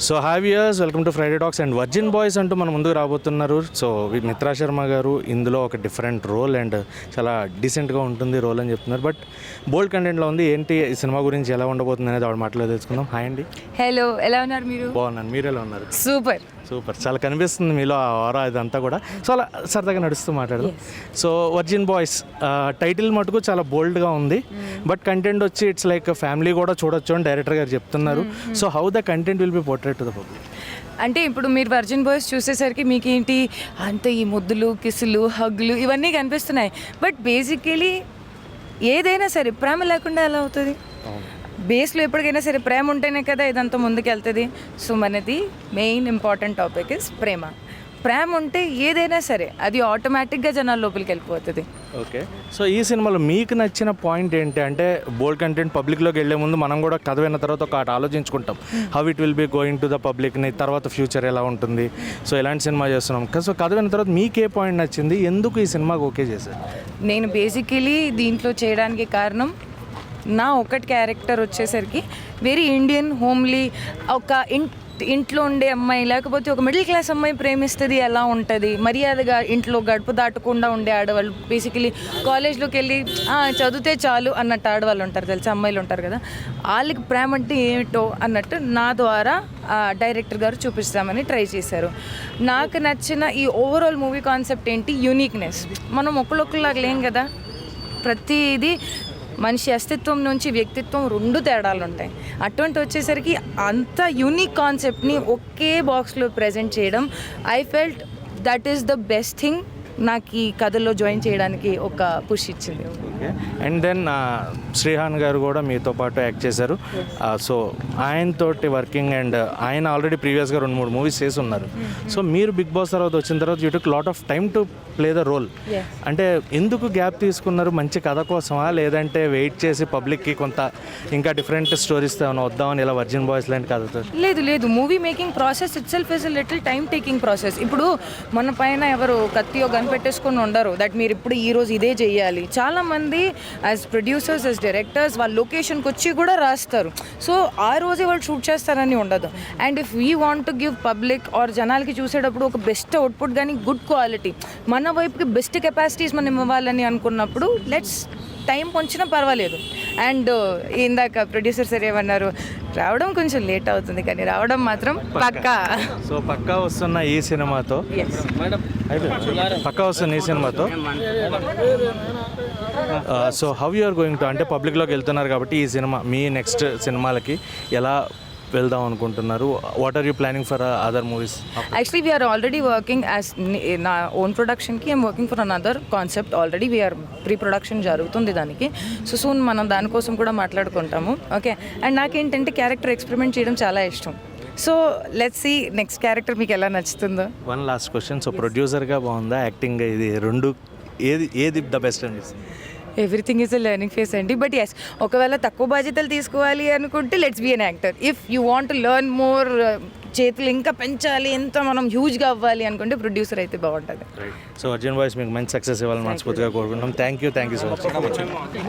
So have years welcome to Friday talks and virgin boys అంటూ మన ముందుకు రాబోతున్నారు. సో మిత్రా శర్మ గారు ఇందులో ఒక డిఫరెంట్ రోల్ అండ్ చాలా డీసెంట్గా ఉంటుంది రోల్ అని చెప్తున్నారు. బట్ బోల్డ్ కంటెంట్లో ఉంది. ఏంటి ఈ సినిమా గురించి ఎలా ఉండబోతుంది అనేది ఆవిడ మాటలో తెలుసుకుందాం. హాయ్ అండి. హలో, ఎలా ఉన్నారు మీరు? బాగున్నాను, మీరు ఎలా ఉన్నారు? సూపర్ సూపర్, చాలా కనిపిస్తుంది మీలో ఆ ఆరా ఇదంతా కూడా. సో అలా సరదాగా నడుస్తూ మాట్లాడదాం. సో వర్జిన్ బాయ్స్ టైటిల్ మటుకు చాలా బోల్డ్గా ఉంది. బట్ కంటెంట్ వచ్చి ఇట్స్ లైక్ ఫ్యామిలీ కూడా చూడొచ్చు అని డైరెక్టర్ గారు చెప్తున్నారు. So how the content will be portrayed to the public? అంటే ఇప్పుడు మీరు వర్జిన్ బాయ్స్ చూసేసరికి మీకు ఏంటి అంత ఈ ముద్దులు, కిసులు, హగ్లు ఇవన్నీ కనిపిస్తున్నాయి. బట్ బేసికలీ ఏదైనా సరే ప్రేమ లేకుండా ఎలా అవుతుంది? బేస్లో ఎప్పటికైనా సరే ప్రేమ ఉంటేనే కదా ఇదంతా ముందుకు వెళ్తుంది. సో మనది మెయిన్ ఇంపార్టెంట్ టాపిక్ ఇస్ ప్రేమ. ప్రేమ ఉంటే ఏదైనా సరే అది ఆటోమేటిక్గా జనాల లోపలికి వెళ్ళిపోతుంది. ఓకే, సో ఈ సినిమాలో మీకు నచ్చిన పాయింట్ ఏంటి? అంటే బోల్డ్ కంటెంట్ పబ్లిక్లోకి వెళ్ళే ముందు మనం కూడా కథ విన్న తర్వాత ఒక ఆలోచించుకుంటాం, how it will be going to the పబ్లిక్ని, తర్వాత ఫ్యూచర్ ఎలా ఉంటుంది. సో ఇలాంటి సినిమా చేస్తున్నాం. సో కథ విన్న తర్వాత మీకు ఏ పాయింట్ నచ్చింది, ఎందుకు ఈ సినిమాకి ఓకే చేశారు? నేను బేసికలీ దీంట్లో చేయడానికి కారణం నా ఒకటి క్యారెక్టర్ వచ్చేసరికి వెరీ ఇండియన్, హోమ్లీ, ఒక ఇంట్లో ఉండే అమ్మాయి లేకపోతే ఒక మిడిల్ క్లాస్ అమ్మాయి ప్రేమిస్తుంది ఎలా ఉంటుంది, మర్యాదగా ఇంట్లో గడుపు దాటకుండా ఉండే ఆడవాళ్ళు, బేసికలీ కాలేజ్లోకి వెళ్ళి చదివితే చాలు అన్నట్టు ఆడవాళ్ళు ఉంటారు తెలుసా, అమ్మాయిలు ఉంటారు కదా, వాళ్ళకి ప్రేమ అంటే ఏమిటో అన్నట్టు నా ద్వారా డైరెక్టర్ గారు చూపిస్తామని ట్రై చేశారు. నాకు నచ్చిన ఈ ఓవరాల్ మూవీ కాన్సెప్ట్ ఏంటి, యూనిక్నెస్. మనం ఒకళ్ళొకలాగా లేం కదా, ప్రతిదీ మనిషి అస్తిత్వం నుంచి వ్యక్తిత్వం రెండు తేడాలు ఉంటాయి. అటువంటి వచ్చేసరికి అంత యూనిక్ కాన్సెప్ట్ని ఒకే బాక్స్లో ప్రజెంట్ చేయడం, I felt that is the best thing. నాకు ఈ కథలో జాయిన్ చేయడానికి ఒక పుష్ ఇచ్చింది. ఓకే, అండ్ దెన్ శ్రీహాన్ గారు కూడా మీతో పాటు యాక్ట్ చేశారు. సో ఆయనతోటి వర్కింగ్ అండ్ ఆయన ఆల్రెడీ ప్రీవియస్గా 2-3 మూవీస్ చేసి ఉన్నారు. సో మీరు బిగ్ బాస్ తర్వాత వచ్చిన తర్వాత you took lot of time to play the role. అంటే ఎందుకు గ్యాప్ తీసుకున్నారు? మంచి కథ కోసమా, లేదంటే వెయిట్ చేసి పబ్లిక్కి కొంత ఇంకా డిఫరెంట్ స్టోరీస్ వద్దామని ఇలా వర్జిన్ బాయ్స్ లాంటి కథతో? లేదు, movie making process it self is little time taking process. ఇప్పుడు మన పైన ఎవరు కత్తియో గన్ పెట్టేసుకొని ఉండరు దట్ మీరు ఇప్పుడు ఈరోజు ఇదే చేయాలి. చాలామంది యాజ్ ప్రొడ్యూసర్స్, యాజ్ డైరెక్టర్స్ వాళ్ళ లొకేషన్కి వచ్చి కూడా రాస్తారు. సో ఆ రోజే వాళ్ళు షూట్ చేస్తారని ఉండదు. And if we want to give public or జనాలకి చూసేటప్పుడు ఒక బెస్ట్ అవుట్పుట్ కానీ గుడ్ క్వాలిటీ, మన వైపుకి బెస్ట్ కెపాసిటీస్ మనం ఇవ్వాలని అనుకున్నప్పుడు లెట్స్ టైం కొంచెం పర్వాలేదు. అండ్ ఇందాక ప్రొడ్యూసర్ సార్ ఏమన్నారు, రావడం కొంచెం లేట్ అవుతుంది కానీ రావడం మాత్రం పక్కా. సో పక్కా వస్తున్న ఈ సినిమాతో so how you are going to, అంటే పబ్లిక్లోకి వెళ్తున్నారు కాబట్టి ఈ సినిమా మీ నెక్స్ట్ సినిమాలకి ఎలా వెళ్దాం అనుకుంటున్నారు? What are you planning for other movies? Actually we are already working as నా ఓన్ ప్రొడక్షన్కి I'm working for another concept. Already we are pre production జరుగుతుంది దానికి. సో సూన్ మనం దానికోసం కూడా మాట్లాడుకుంటాము. ఓకే, అండ్ నాకేంటంటే క్యారెక్టర్ ఎక్స్పెరిమెంట్ చేయడం చాలా ఇష్టం. So let's see next character మీకు ఎలా నచ్చుతుందో. వన్ లాస్ట్ క్వశ్చన్, సో ప్రొడ్యూసర్గా బాగుందా, యాక్టింగ్, ఇది రెండు ఏది ద బెస్ట్ అనిపిస్తుంది? Everything is a learning phase అండి. బట్ ఎస్, ఒకవేళ తక్కువ బాధ్యతలు తీసుకోవాలి అనుకుంటే let's be an actor. If you want to learn more, చేతులు ఇంకా పెంచాలి, ఎంత మనం హ్యూజ్గా అవ్వాలి అనుకుంటే ప్రొడ్యూసర్ అయితే బాగుంటుంది. సో వర్జిన్ బాయ్స్ మీకు మంచి సక్సెస్ ఇవ్వాలని మనస్ఫూర్తిగా కోరుకుంటున్నాం. Thank you so much.